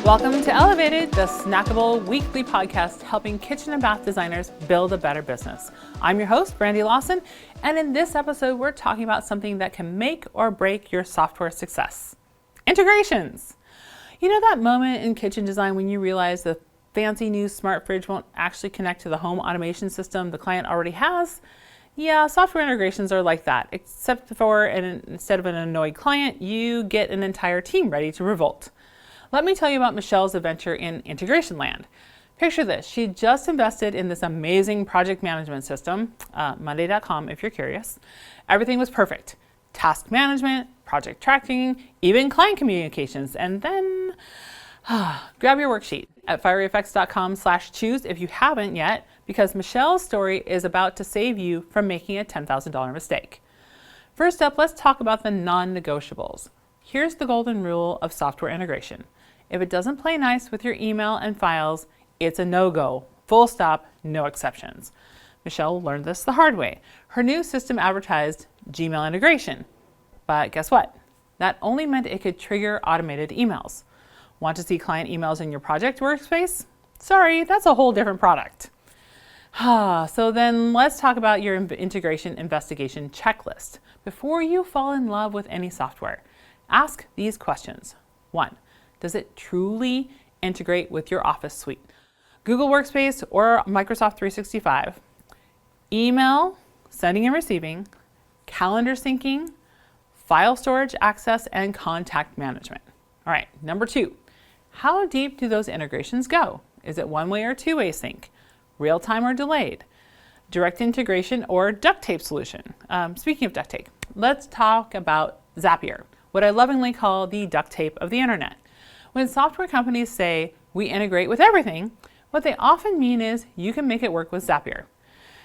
Welcome to Elevated, the snackable weekly podcast helping kitchen and bath designers build a better business. I'm your host, Brandy Lawson, and in this episode, we're talking about something that can make or break your software success. Integrations. You know that moment in kitchen design when you realize the fancy new smart fridge won't actually connect to the home automation system the client already has? Yeah, software integrations are like that, except for instead of an annoyed client, you get an entire team ready to revolt. Let me tell you about Michelle's adventure in integration land. Picture this, she just invested in this amazing project management system, Monday.com if you're curious. Everything was perfect. Task management, project tracking, even client communications, and then grab your worksheet at fieryeffects.com/choose if you haven't yet, because Michelle's story is about to save you from making a $10,000 mistake. First up, let's talk about the non-negotiables. Here's the golden rule of software integration. If it doesn't play nice with your email and files, it's a no-go. Full stop, no exceptions. Michelle learned this the hard way. Her new system advertised Gmail integration. But guess what? That only meant it could trigger automated emails. Want to see client emails in your project workspace? Sorry, that's a whole different product. So then let's talk about your integration investigation checklist. Before you fall in love with any software, ask these questions. 1, does it truly integrate with your Office suite? Google Workspace or Microsoft 365? Email, sending and receiving, calendar syncing, file storage access, and contact management. All right, number 2, how deep do those integrations go? Is it one-way or two-way sync? Real-time or delayed? Direct integration or duct tape solution? Speaking of duct tape, let's talk about Zapier, what I lovingly call the duct tape of the internet. When software companies say, we integrate with everything, what they often mean is you can make it work with Zapier.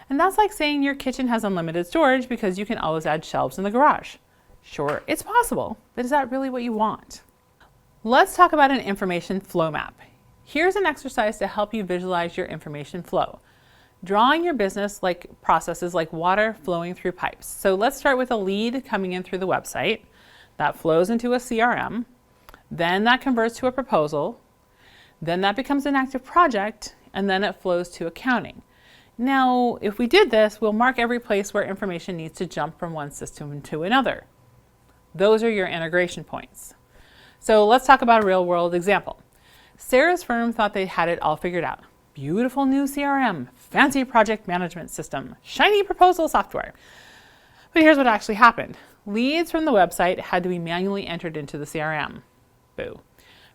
And that's like saying your kitchen has unlimited storage because you can always add shelves in the garage. Sure, it's possible, but is that really what you want? Let's talk about an information flow map. Here's an exercise to help you visualize your information flow. Drawing your business like processes like water flowing through pipes. So let's start with a lead coming in through the website. That flows into a CRM. Then that converts to a proposal. Then that becomes an active project, and then it flows to accounting. Now, if we did this, we'll mark every place where information needs to jump from one system to another. Those are your integration points. So let's talk about a real-world example. Sarah's firm thought they had it all figured out. Beautiful new CRM, fancy project management system, shiny proposal software. But here's what actually happened. Leads from the website had to be manually entered into the CRM. Boo.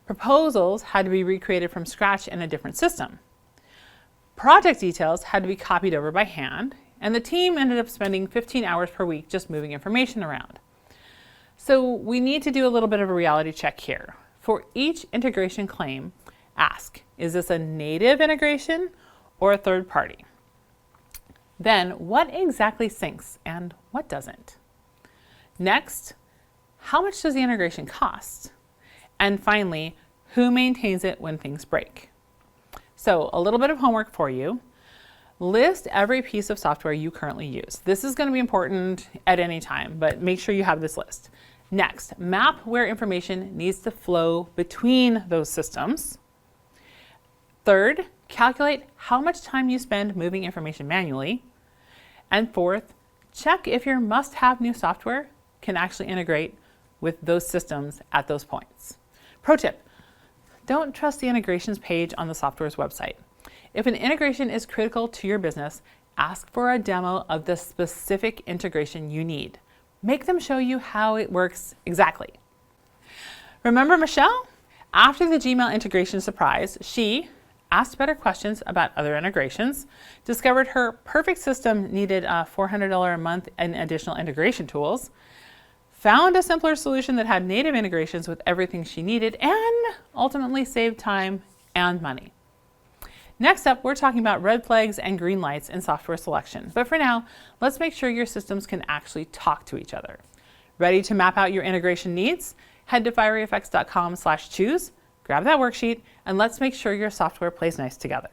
Proposals had to be recreated from scratch in a different system. Project details had to be copied over by hand, and the team ended up spending 15 hours per week just moving information around. So we need to do a little bit of a reality check here. For each integration claim, ask, is this a native integration or a third party? Then, what exactly syncs and what doesn't? Next, how much does the integration cost? And finally, who maintains it when things break? So, a little bit of homework for you. List every piece of software you currently use. This is going to be important at any time, but make sure you have this list. Next, map where information needs to flow between those systems. Third, calculate how much time you spend moving information manually. And fourth, check if your must-have new software can actually integrate with those systems at those points. Pro tip, don't trust the integrations page on the software's website. If an integration is critical to your business, ask for a demo of the specific integration you need. Make them show you how it works exactly. Remember Michelle? After the Gmail integration surprise, she asked better questions about other integrations, discovered her perfect system needed $400 a month in additional integration tools, found a simpler solution that had native integrations with everything she needed, and ultimately saved time and money. Next up, we're talking about red flags and green lights in software selection. But for now, let's make sure your systems can actually talk to each other. Ready to map out your integration needs? Head to fieryeffects.com/choose, grab that worksheet, and let's make sure your software plays nice together.